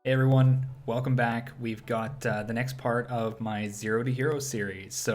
Hey everyone, welcome back. We've got the next part of my Zero to Hero series.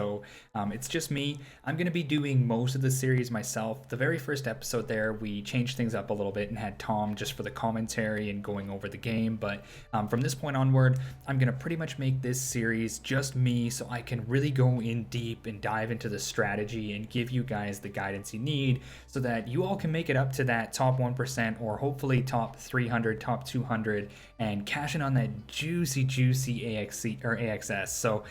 It's just me. I'm going to be doing most of the series myself. The very first episode there, we changed things up a little bit and had Tom just for the commentary and going over the game. But from this point onward, I'm going to pretty much make this series just me so I can really go in deep and dive into the strategy and give you guys the guidance you need so that you all can make it up to that top 1% or hopefully top 300, top 200 and cash in on that juicy AXC or AXS.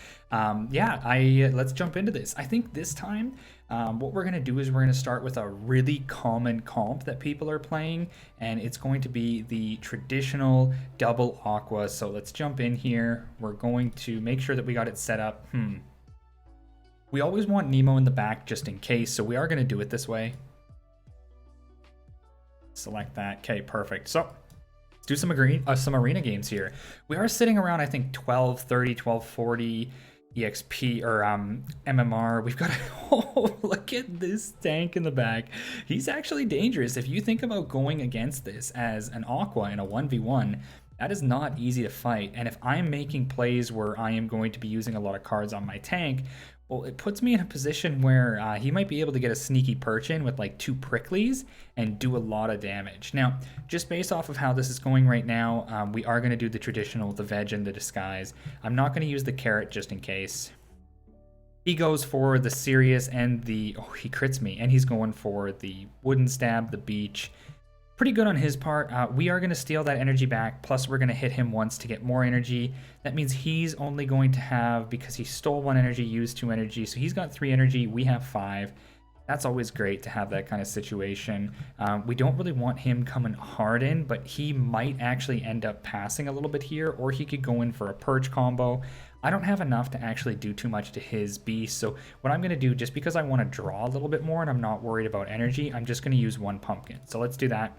Let's jump into this. I think this time what we're going to do is we're going to start with a really common comp that people are playing, and it's going to be the traditional double Aqua. So let's jump in here. We're going to make sure that we got it set up. We always want Nemo in the back just in case, so we are going to do it this way. Select that. Okay, perfect. So do some arena games here. We are sitting around, I think, 1230, 1240 EXP or MMR. We've got oh, look at this tank in the back. He's actually dangerous. If you think about going against this as an Aqua in a 1v1, that is not easy to fight. And if I'm making plays where I am going to be using a lot of cards on my tank, well, it puts me in a position where he might be able to get a sneaky perch in with like 2 pricklies and do a lot of damage. Now, just based off of how this is going right now, we are going to do the traditional, the veg and the disguise. I'm not going to use the carrot just in case. He goes for the serious and the, oh, he crits me, and he's going for the wooden stab, the beach. Pretty good on his part. We are going to steal that energy back, plus we're going to hit him once to get more energy. That means he's only going to have, because he stole 1 energy, used 2 energy, so he's got 3 energy, we have 5. That's always great to have that kind of situation. We don't really want him coming hard in, but he might actually end up passing a little bit here, or he could go in for a perch combo. I don't have enough to actually do too much to his beast, so what I'm going to do, just because I want to draw a little bit more and I'm not worried about energy, I'm just going to use 1 pumpkin. So let's do that.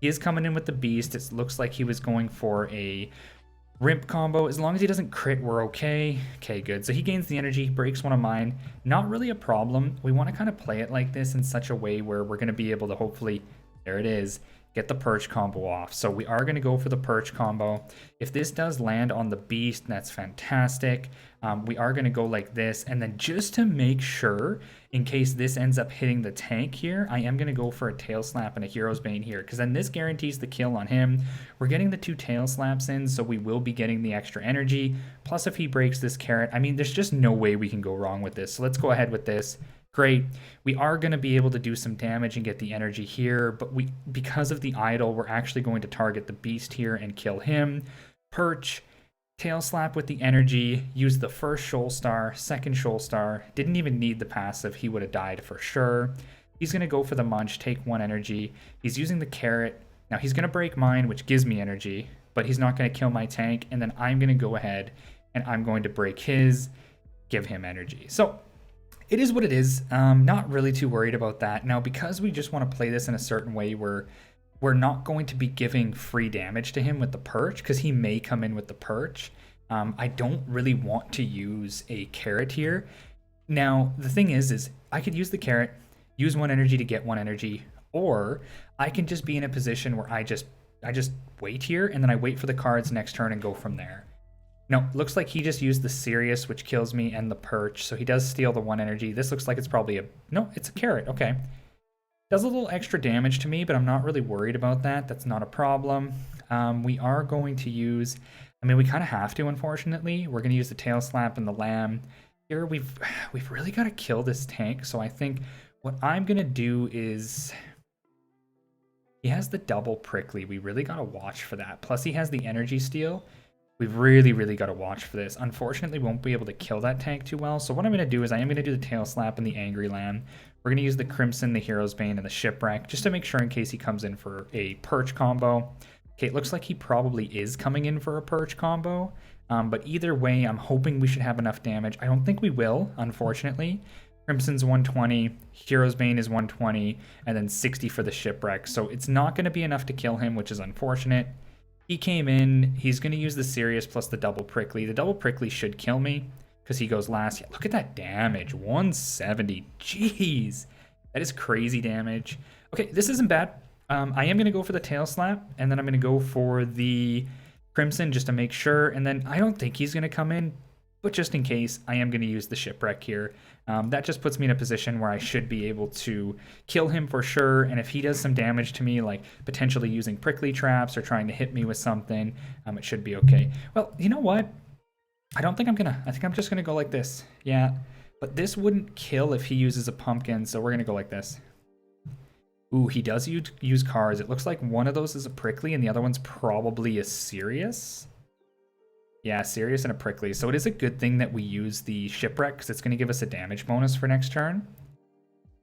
He is coming in with the beast. It looks like he was going for a rimp combo. As long as he doesn't crit, we're okay. Okay, good. So he gains the energy, breaks 1 of mine. Not really a problem. We want to kind of play it like this in such a way where we're going to be able to hopefully, there it is, get the perch combo off. So we are going to go for the perch combo. If this does land on the beast, that's fantastic. We are going to go like this, and then just to make sure, in case this ends up hitting the tank here, I am going to go for a tail slap and a hero's bane here, because then this guarantees the kill on him. We're getting the 2 tail slaps in, so we will be getting the extra energy. Plus, if he breaks this carrot, I mean, there's just no way we can go wrong with this. So let's go ahead with this. Great. We are going to be able to do some damage and get the energy here, but because of the idol, we're actually going to target the beast here and kill him. Perch, tail slap with the energy, use the first shoal star, second shoal star, didn't even need the passive, he would have died for sure. He's going to go for the munch, take 1 energy. He's using the carrot. Now he's going to break mine, which gives me energy, but he's not going to kill my tank, and then I'm going to go ahead and I'm going to break his, give him energy. So it is what it is. Not really too worried about that. Now, because we just want to play this in a certain way where we're not going to be giving free damage to him with the perch, because he may come in with the perch. I don't really want to use a carrot here. Now, the thing is I could use the carrot, use 1 energy to get 1 energy, or I can just be in a position where I just wait here, and then I wait for the cards next turn and go from there. No, looks like he just used the Sirius, which kills me, and the perch, so he does steal the 1 energy. This looks like it's probably a... No, it's a carrot. Okay. Does a little extra damage to me, but I'm not really worried about that. That's not a problem. We are going to use... I mean, we kind of have to, unfortunately. We're going to use the tail slap and the lamb. Here, we've really got to kill this tank, so I think what I'm going to do is... He has the double prickly. We really got to watch for that. Plus, he has the energy steal. We've really got to watch for this. Unfortunately, we won't be able to kill that tank too well. So what I'm going to do is I am going to do the tail slap and the angry lamb. We're going to use the crimson, the hero's bane, and the shipwreck just to make sure in case he comes in for a perch combo. Okay, it looks like he probably is coming in for a perch combo. But either way, I'm hoping we should have enough damage. I don't think we will, unfortunately. Crimson's 120, Hero's Bane is 120, and then 60 for the shipwreck. So it's not going to be enough to kill him, which is unfortunate. He came in, he's going to use the Sirius plus the double prickly. The double prickly should kill me because he goes last. Yeah, look at that damage, 170. Jeez, that is crazy damage. Okay, this isn't bad. I am going to go for the tail slap, and then I'm going to go for the Crimson just to make sure, and then I don't think he's going to come in, but just in case, I am going to use the Shipwreck here. That just puts me in a position where I should be able to kill him for sure, and if he does some damage to me, like potentially using prickly traps or trying to hit me with something, it should be okay. Well, you know what? I think I'm just gonna go like this. Yeah, but this wouldn't kill if he uses a pumpkin, so we're gonna go like this. Ooh, he does use cards. It looks like one of those is a prickly and the other one's probably a serious. Yeah, serious and a prickly. So it is a good thing that we use the Shipwreck because it's going to give us a damage bonus for next turn.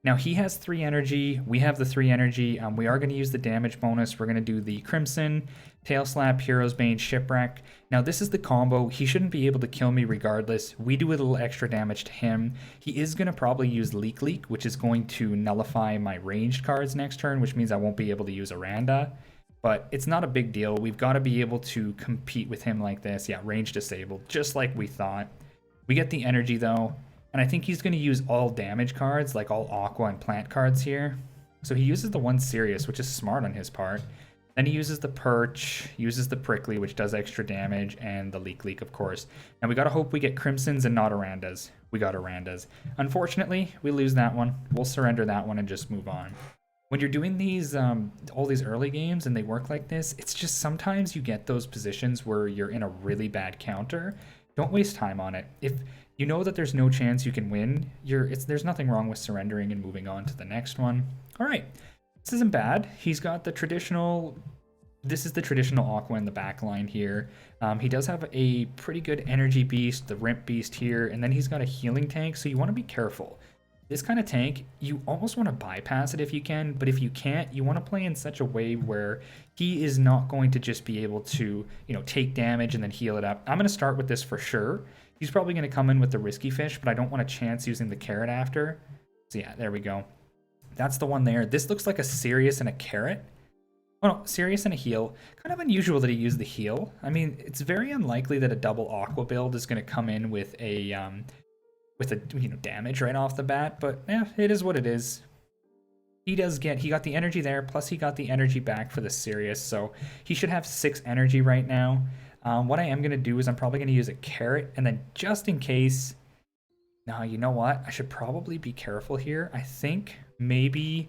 Now he has 3 energy. We have the 3 energy. We are going to use the damage bonus. We're going to do the Crimson, Tail Slap, Hero's Bane, Shipwreck. Now this is the combo. He shouldn't be able to kill me regardless. We do a little extra damage to him. He is going to probably use Leak, which is going to nullify my ranged cards next turn, which means I won't be able to use Aranda. But it's not a big deal. We've got to be able to compete with him like this. Yeah, range disabled, just like we thought. We get the energy though, and I think he's going to use all damage cards, like all Aqua and plant cards here. So he uses the one serious, which is smart on his part. Then he uses the Perch, uses the Prickly, which does extra damage, and the Leak, of course. Now we got to hope we get Crimsons and not Arandas. We got Arandas. Unfortunately, we lose that one. We'll surrender that one and just move on. When you're doing these, all these early games and they work like this, it's just sometimes you get those positions where you're in a really bad counter. Don't waste time on it. If you know that there's no chance you can win, there's nothing wrong with surrendering and moving on to the next one. All right, this isn't bad. He's got the traditional, this is the traditional Aqua in the back line here. He does have a pretty good energy beast, the Rimp beast here, and then he's got a healing tank, so you want to be careful. This kind of tank, you almost want to bypass it if you can, but if you can't, you want to play in such a way where he is not going to just be able to, take damage and then heal it up. I'm going to start with this for sure. He's probably going to come in with the risky fish, but I don't want a chance using the carrot after. So yeah, there we go. That's the one there. This looks like a serious and a carrot. Oh no, serious and a heal. Kind of unusual that he used the heal. I mean, it's very unlikely that a double Aqua build is going to come in with a damage right off the bat, but yeah, it is what it is. He got the energy there, plus he got the energy back for the Sirius, so he should have 6 energy right now. What I am going to do is I'm probably going to use a carrot, and then just in case, now you know what, I should probably be careful here. I think maybe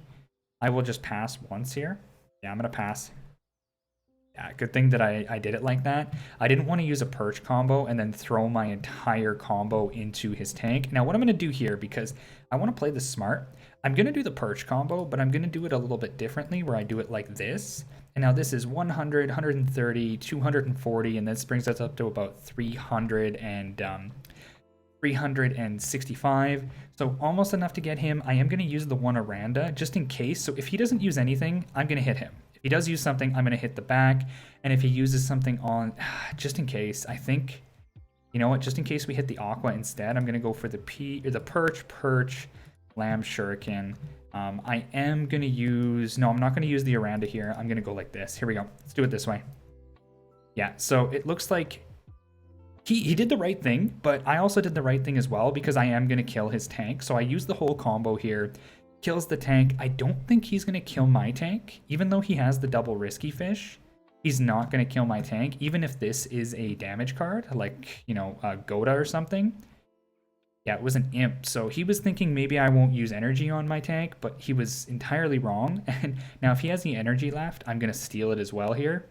I will just pass once here. Yeah, I'm going to pass. Yeah, good thing that I did it like that. I didn't want to use a Perch combo and then throw my entire combo into his tank. Now what I'm going to do here, because I want to play this smart, I'm going to do the Perch combo, but I'm going to do it a little bit differently where I do it like this. And now this is 100, 130, 240, and this brings us up to about 365. So almost enough to get him. I am going to use the one Aranda just in case. So if he doesn't use anything, I'm going to hit him. If he does use something, I'm going to hit the back. And if he uses something on, just in case, I think, you know what, just in case we hit the Aqua instead, I'm going to go for the Perch, Lamb Shuriken. I am going to use, no, I'm not going to use the Aranda here. I'm going to go like this. Here we go. Let's do it this way. Yeah, so it looks like he did the right thing, but I also did the right thing as well because I am going to kill his tank. So I used the whole combo here. Kills the tank. I don't think he's going to kill my tank, even though he has the double risky fish. He's not going to kill my tank, even if this is a damage card, like, Goda or something. Yeah, it was an imp, so he was thinking maybe I won't use energy on my tank, but he was entirely wrong. And now if he has the energy left, I'm going to steal it as well here.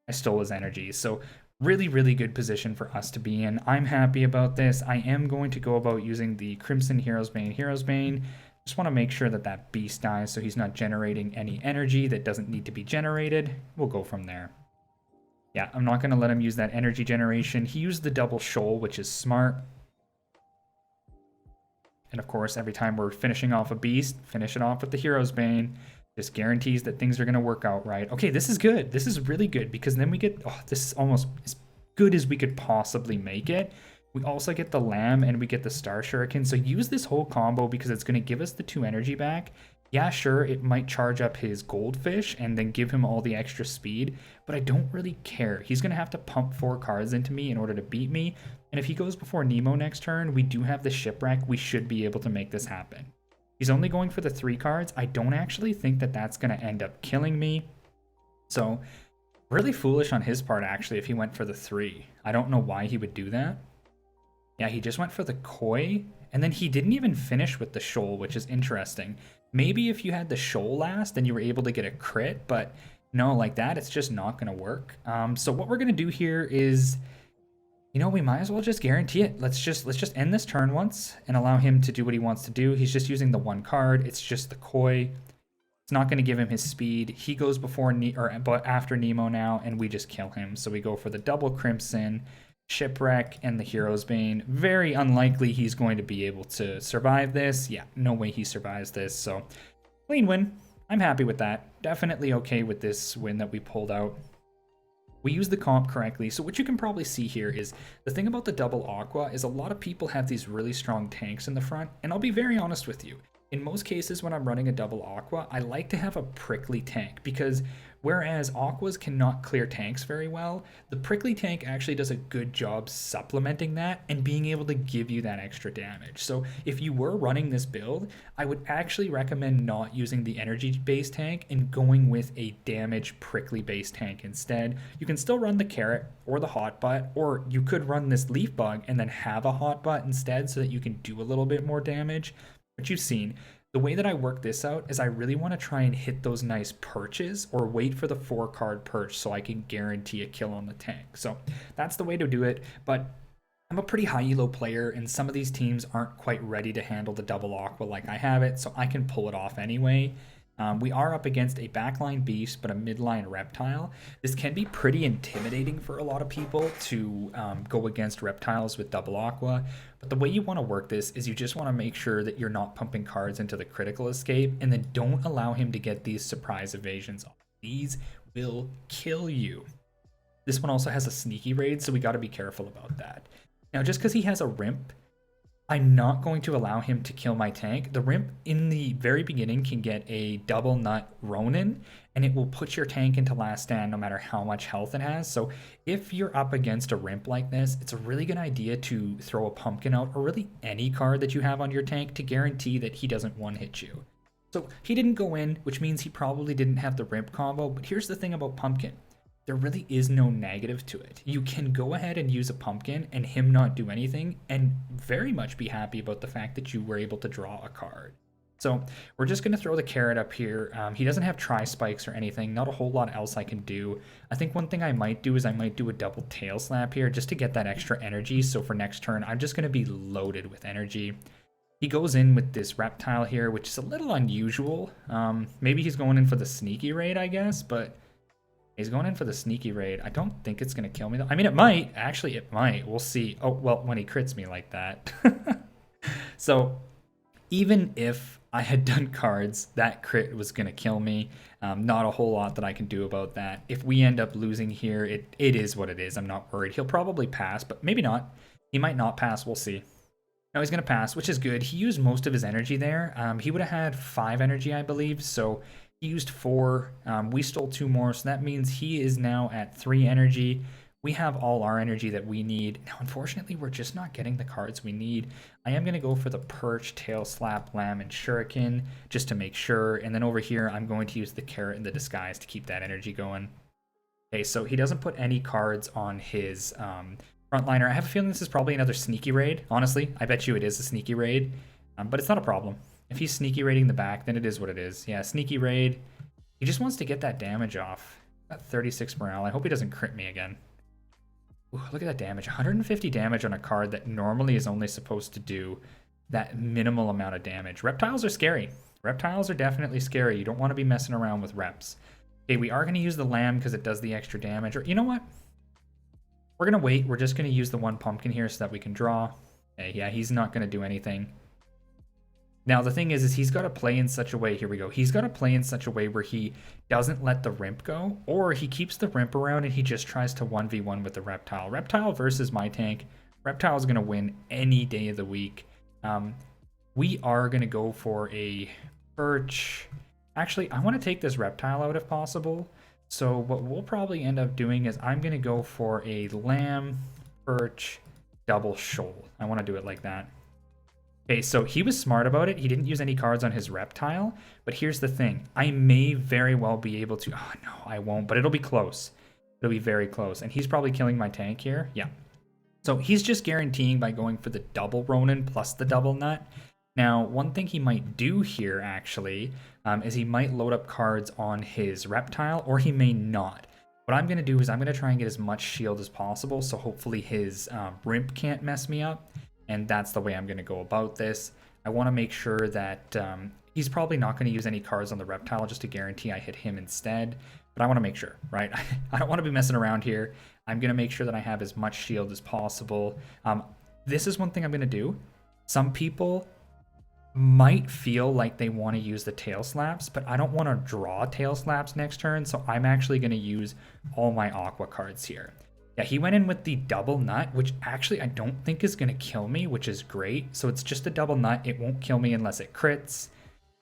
I stole his energy, so really, really good position for us to be in. I'm happy about this. I am going to go about using the Crimson Hero's Bane. Just want to make sure that that beast dies so he's not generating any energy that doesn't need to be generated. We'll go from there. Yeah, I'm not going to let him use that energy generation. He used the double shoal, which is smart. And of course, every time we're finishing off a beast, finish it off with the Hero's Bane. Just guarantees that things are going to work out right. Okay, this is good. This is really good because then we get, this is almost as good as we could possibly make it. We also get the Lamb and we get the Star Shuriken. So use this whole combo because it's going to give us the 2 energy back. Yeah, sure, it might charge up his Goldfish and then give him all the extra speed, but I don't really care. He's going to have to pump 4 cards into me in order to beat me. And if he goes before Nemo next turn, we do have the Shipwreck. We should be able to make this happen. He's only going for the 3 cards. I don't actually think that that's going to end up killing me. So Really foolish on his part, actually, if he went for the 3. I don't know why he would do that. Yeah, he just went for the Koi, and then he didn't even finish with the Shoal, which is interesting. Maybe if you had the Shoal last, then you were able to get a crit, but no, like that, it's just not going to work. So what we're going to do here is, you know, we might as well just guarantee it. Let's just end this turn once and allow him to do what he wants to do. He's just using the 1 card. It's just the Koi. It's not going to give him his speed. He goes but after Nemo now, and we just kill him. So we go for the double Crimson, Shipwreck, and the Hero's Bane. Very unlikely he's going to be able to survive this. Yeah, no way he survives this. So clean win. I'm happy with that. Definitely okay with this win that we pulled out. We use the comp correctly. So what you can probably see here is the thing about the double Aqua is a lot of people have these really strong tanks in the front. And I'll be very honest with you. In most cases, when I'm running a double Aqua, I like to have a prickly tank because whereas Aquas cannot clear tanks very well, the prickly tank actually does a good job supplementing that and being able to give you that extra damage. So if you were running this build, I would actually recommend not using the energy-based tank and going with a damage prickly-based tank instead. You can still run the carrot or the hot butt, or you could run this leaf bug and then have a hot butt instead so that you can do a little bit more damage. But you've seen, the way that I work this out is I really want to try and hit those nice perches or wait for the 4-card perch so I can guarantee a kill on the tank. So that's the way to do it, but I'm a pretty high elo player and some of these teams aren't quite ready to handle the double Aqua like I have it, so I can pull it off anyway. We are up against a backline beast, but a midline reptile. This can be pretty intimidating for a lot of people to go against reptiles with double Aqua. But the way you want to work this is you just want to make sure that you're not pumping cards into the critical escape, and then don't allow him to get these surprise evasions off. These will kill you. This one also has a sneaky raid, so we got to be careful about that. Now, just because he has a Rimp, I'm not going to allow him to kill my tank. The Rimp in the very beginning can get a double nut Ronin, and it will put your tank into last stand no matter how much health it has. So if you're up against a Rimp like this, it's a really good idea to throw a pumpkin out, or really any card that you have on your tank, to guarantee that he doesn't one-hit you. So he didn't go in, which means he probably didn't have the Rimp combo, but here's the thing about pumpkin. There really is no negative to it. You can go ahead and use a pumpkin and him not do anything and very much be happy about the fact that you were able to draw a card. So we're just going to throw the carrot up here. He doesn't have tri-spikes or anything. Not a whole lot else I can do. I think one thing I might do is I might do a double tail slap here just to get that extra energy. So for next turn, I'm just going to be loaded with energy. He goes in with this reptile here, which is a little unusual. Maybe he's going in for the sneaky raid, I guess, but he's going in for the sneaky raid. I don't think it's going to kill me, though. I mean, it might. Actually, it might. We'll see. Oh, well, when he crits me like that. So even if I had done cards, that crit was going to kill me. Not a whole lot that I can do about that. If we end up losing here, it is what it is. I'm not worried. He'll probably pass, but maybe not. He might not pass. We'll see. No, he's going to pass, which is good. He used most of his energy there. He would have had 5 energy, I believe, so he used 4. We stole 2 more, so that means he is now at 3 energy. We have all our energy that we need. Now, unfortunately, we're just not getting the cards we need. I am going to go for the Perch, Tail Slap, Lamb, and Shuriken, just to make sure. And then over here, I'm going to use the Carrot and the Disguise to keep that energy going. Okay, so he doesn't put any cards on his frontliner. I have a feeling this is probably another sneaky raid. Honestly, I bet you it is a sneaky raid, but it's not a problem. If he's sneaky raiding the back, then it is what it is. Yeah, sneaky raid. He just wants to get that damage off. Got 36 morale. I hope he doesn't crit me again. Ooh, look at that damage. 150 damage on a card that normally is only supposed to do that minimal amount of damage. Reptiles are scary. Reptiles are definitely scary. You don't want to be messing around with reps. Okay, we are going to use the Lamb because it does the extra damage. Or you know what? We're going to wait. We're just going to use the 1 pumpkin here so that we can draw. Okay, yeah, he's not going to do anything. Now, the thing is he's got to play in such a way, here we go, he's got to play in such a way where he doesn't let the Rimp go, or he keeps the Rimp around and he just tries to 1v1 with the Reptile. Reptile versus my tank. Reptile is going to win any day of the week. We are going to go for a Perch. Actually, I want to take this Reptile out if possible. So what we'll probably end up doing is I'm going to go for a Lamb, Perch, double Shoal. I want to do it like that. Okay, so he was smart about it. He didn't use any cards on his Reptile, but here's the thing. I may very well be able to... Oh, no, I won't, but it'll be close. It'll be very close. And he's probably killing my tank here. Yeah. So he's just guaranteeing by going for the double Ronin plus the double nut. Now, one thing he might do here, actually, is he might load up cards on his reptile, or he may not. What I'm going to do is I'm going to try and get as much shield as possible, so hopefully his Rimp can't mess me up, and that's the way I'm going to go about this. I want to make sure that he's probably not going to use any cards on the reptile just to guarantee I hit him instead, but I want to make sure, right? I don't want to be messing around here. I'm going to make sure that I have as much shield as possible. This is one thing I'm going to do. Some people might feel like they want to use the tail slaps, but I don't want to draw tail slaps next turn, so I'm actually going to use all my Aqua cards here. Yeah, he went in with the double nut, which actually I don't think is going to kill me, which is great. So it's just a double nut. It won't kill me unless it crits.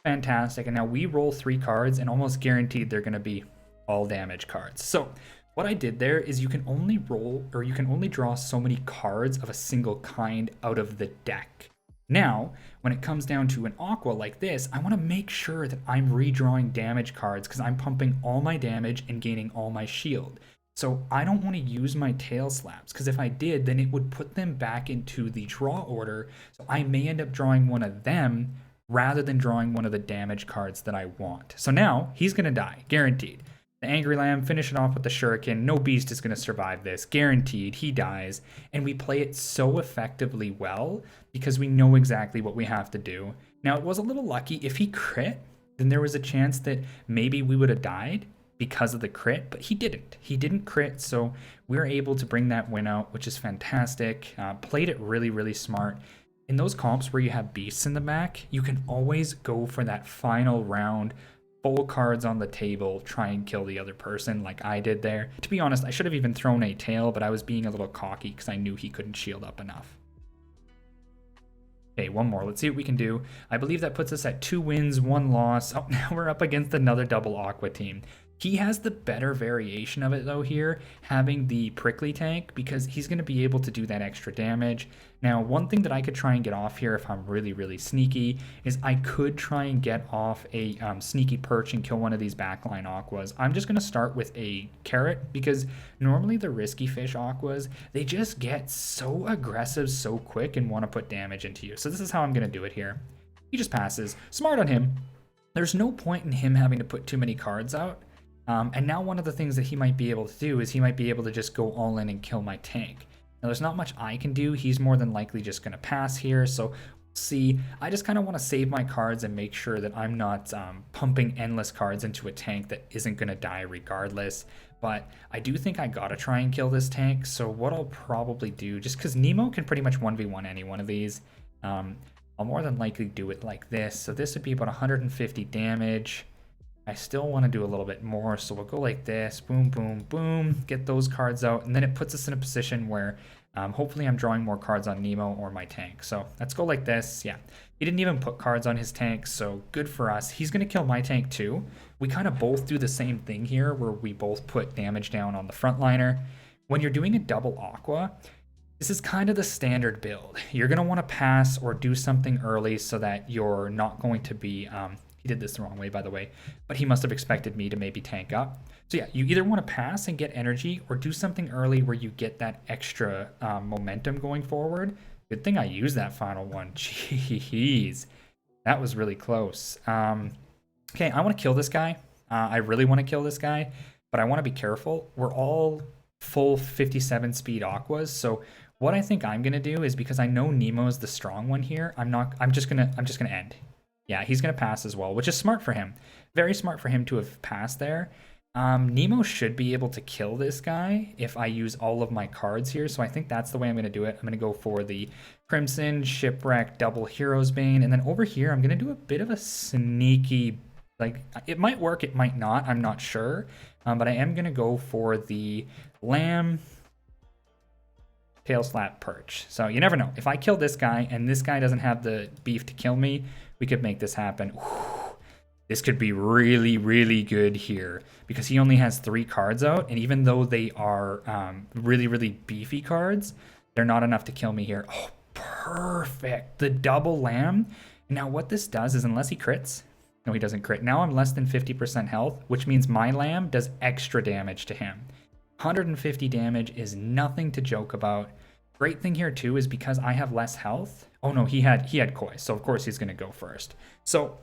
Fantastic. And now we roll 3 cards, and almost guaranteed they're going to be all damage cards. So what I did there is you can only roll, or you can only draw so many cards of a single kind out of the deck. Now, when it comes down to an Aqua like this, I want to make sure that I'm redrawing damage cards because I'm pumping all my damage and gaining all my shield. So I don't want to use my tail slaps, because if I did, then it would put them back into the draw order. So I may end up drawing one of them rather than drawing one of the damage cards that I want. So now he's going to die, guaranteed. The Angry Lamb, finish it off with the Shuriken. No beast is going to survive this. Guaranteed, he dies. And we play it so effectively well because we know exactly what we have to do. Now, it was a little lucky. If he crit, then there was a chance that maybe we would have died because of the crit, but he didn't. He didn't crit, so we were able to bring that win out, which is fantastic. Played it really, really smart. In those comps where you have beasts in the back, you can always go for that final round, full cards on the table, try and kill the other person like I did there. To be honest, I should have even thrown a tail, but I was being a little cocky because I knew he couldn't shield up enough. Okay, one more. Let's see what we can do. I believe that puts us at 2 wins, 1 loss. Oh, now we're up against another double Aqua team. He has the better variation of it though here, having the prickly tank, because he's going to be able to do that extra damage. Now, one thing that I could try and get off here if I'm really, really sneaky is I could try and get off a sneaky perch and kill one of these backline Aquas. I'm just going to start with a carrot, because normally the risky fish Aquas, they just get so aggressive so quick and want to put damage into you. So this is how I'm going to do it here. He just passes. Smart on him. There's no point in him having to put too many cards out. And now one of the things that he might be able to do is he might be able to just go all in and kill my tank. Now, there's not much I can do. He's more than likely just going to pass here. So, see, I just kind of want to save my cards and make sure that I'm not pumping endless cards into a tank that isn't going to die regardless. But I do think I got to try and kill this tank. So what I'll probably do, just because Nemo can pretty much 1v1 any one of these, I'll more than likely do it like this. So this would be about 150 damage. I still want to do a little bit more, so we'll go like this, boom, boom, boom, get those cards out, and then it puts us in a position where hopefully I'm drawing more cards on Nemo or my tank. So let's go like this. Yeah, he didn't even put cards on his tank, so good for us. He's going to kill my tank too. We kind of both do the same thing here, where we both put damage down on the frontliner. When you're doing a double Aqua, this is kind of the standard build. You're going to want to pass or do something early so that you're not going to be... He did this the wrong way, by the way, but he must have expected me to maybe tank up. So yeah, you either want to pass and get energy or do something early where you get that extra momentum going forward. Good thing I used that final one. Jeez, that was really close. Okay, I want to kill this guy. I really want to kill this guy, but I want to be careful. We're all full 57 speed Aquas, so what I think I'm gonna do is, because I know Nemo's the strong one here, I'm just gonna end. Yeah, he's going to pass as well, which is smart for him. Very smart for him to have passed there. Nemo should be able to kill this guy if I use all of my cards here, so I think that's the way I'm going to do it. I'm going to go for the Crimson, Shipwreck, Double Hero's Bane, and then over here I'm going to do a bit of a sneaky, like, it might work, it might not, I'm not sure, but I am going to go for the Lamb, Tail Slap, Perch. So you never know. If I kill this guy and this guy doesn't have the beef to kill me, we could make this happen. Whew. This could be really, really good here because he only has 3 cards out, and even though they are really, really beefy cards, they're not enough to kill me here. Oh, perfect. The double Lamb. Now what this does is, unless he crits, no, he doesn't crit. Now I'm less than 50% health, which means my Lamb does extra damage to him. 150 damage is nothing to joke about. Great thing here too is because I have less health. Oh no, he had Koi, so of course he's gonna go first. So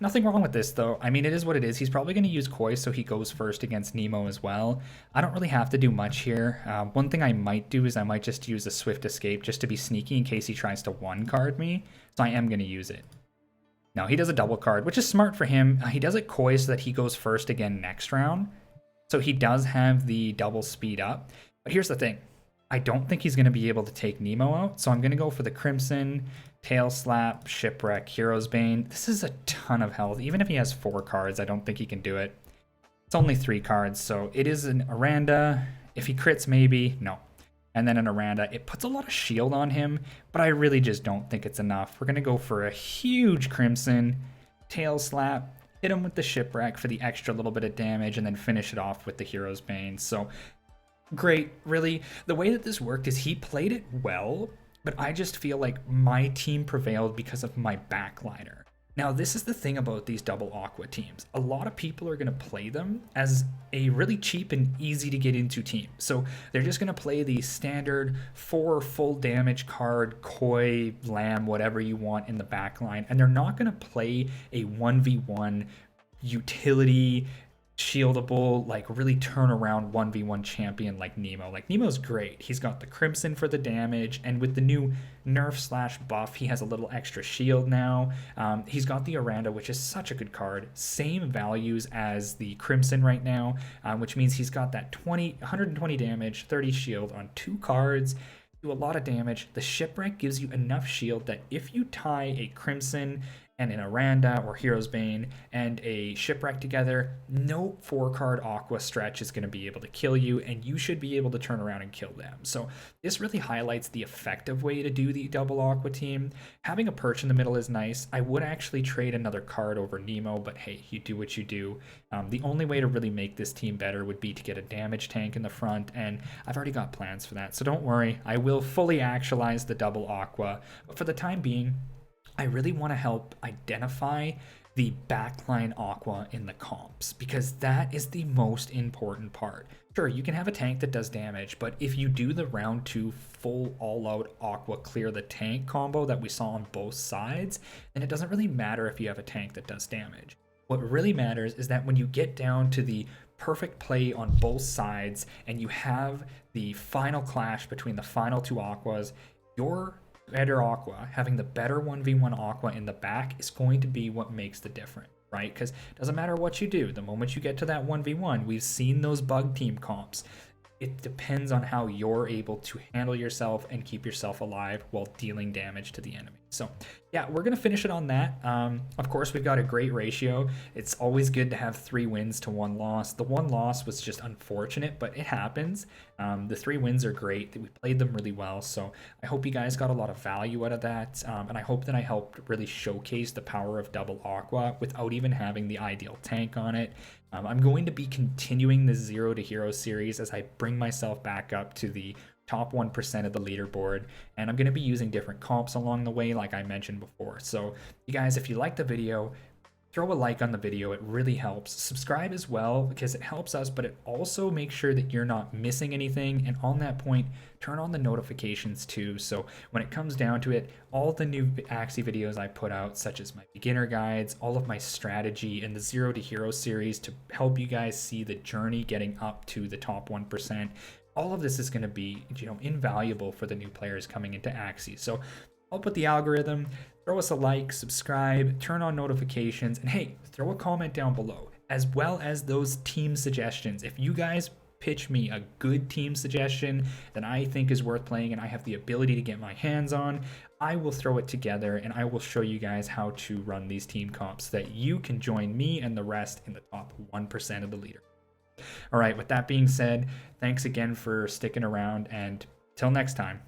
nothing wrong with this though. I mean, it is what it is. He's probably gonna use Koi, so he goes first against Nemo as well. I don't really have to do much here. One thing I might do is I might just use a Swift Escape just to be sneaky in case he tries to one card me. So I am gonna use it. Now he does a double card, which is smart for him. He does it Koi so that he goes first again next round. So he does have the double speed up. But here's the thing. I don't think he's going to be able to take Nemo out. So I'm going to go for the Crimson, Tail Slap, Shipwreck, Hero's Bane. This is a ton of health. Even if he has 4 cards, I don't think he can do it. It's only 3 cards. So it is an Aranda. If he crits, maybe. No. And then an Aranda. It puts a lot of shield on him, but I really just don't think it's enough. We're going to go for a huge Crimson, Tail Slap, hit him with the Shipwreck for the extra little bit of damage, and then finish it off with the Hero's Bane. So great, really. The way that this worked is he played it well, but I just feel like my team prevailed because of my backliner. Now, this is the thing about these double Aqua teams. A lot of people are going to play them as a really cheap and easy to get into team. So they're just going to play the standard 4 full damage card, Koi, Lamb, whatever you want in the backline. And they're not going to play a 1v1 utility, shieldable, like really turn around 1v1 champion like Nemo. Like Nemo's great. He's got the Crimson for the damage, and with the new nerf / buff, he has a little extra shield now. He's got the Aranda, which is such a good card. Same values as the Crimson right now, which means he's got that 120 damage, 30 shield on 2 cards. Do a lot of damage. The Shipwreck gives you enough shield that if you tie a Crimson and an Aranda or Hero's Bane and a Shipwreck together, no 4-card Aqua stretch is going to be able to kill you, and you should be able to turn around and kill them. So this really highlights the effective way to do the double Aqua team. Having a Perch in the middle is nice. I would actually trade another card over Nemo, but hey, you do what you do. The only way to really make this team better would be to get a damage tank in the front, and I've already got plans for that. So don't worry, I will fully actualize the double Aqua, but for the time being, I really want to help identify the backline Aqua in the comps, because that is the most important part. Sure, you can have a tank that does damage, but if you do the round 2 full all-out Aqua clear the tank combo that we saw on both sides, then it doesn't really matter if you have a tank that does damage. What really matters is that when you get down to the perfect play on both sides and you have the final clash between the final 2 Aquas, your better Aqua, having the better 1v1 Aqua in the back, is going to be what makes the difference, right? Because it doesn't matter what you do, the moment you get to that 1v1, we've seen those bug team comps. It depends on how you're able to handle yourself and keep yourself alive while dealing damage to the enemy. So yeah, we're going to finish it on that. Of course, we've got a great ratio. It's always good to have 3 wins to 1 loss. The 1 loss was just unfortunate, but it happens. The 3 wins are great. We played them really well. So I hope you guys got a lot of value out of that. And I hope that I helped really showcase the power of double Aqua without even having the ideal tank on it. I'm going to be continuing the 0 to Hero series as I bring myself back up to the top 1% of the leaderboard, and I'm going to be using different comps along the way like I mentioned before. So you guys, if you like the video, throw a like on the video. It really helps. Subscribe as well, because it helps us, but it also makes sure that you're not missing anything. And on that point, turn on the notifications too, so when it comes down to it, all the new Axie videos I put out, such as my beginner guides, all of my strategy, and the 0 to Hero series to help you guys see the journey getting up to the top 1%, all of this is going to be, invaluable for the new players coming into Axie. So help with the algorithm, throw us a like, subscribe, turn on notifications, and hey, throw a comment down below, as well as those team suggestions. If you guys pitch me a good team suggestion that I think is worth playing and I have the ability to get my hands on, I will throw it together and I will show you guys how to run these team comps so that you can join me and the rest in the top 1% of the leader. All right, with that being said, thanks again for sticking around, and till next time.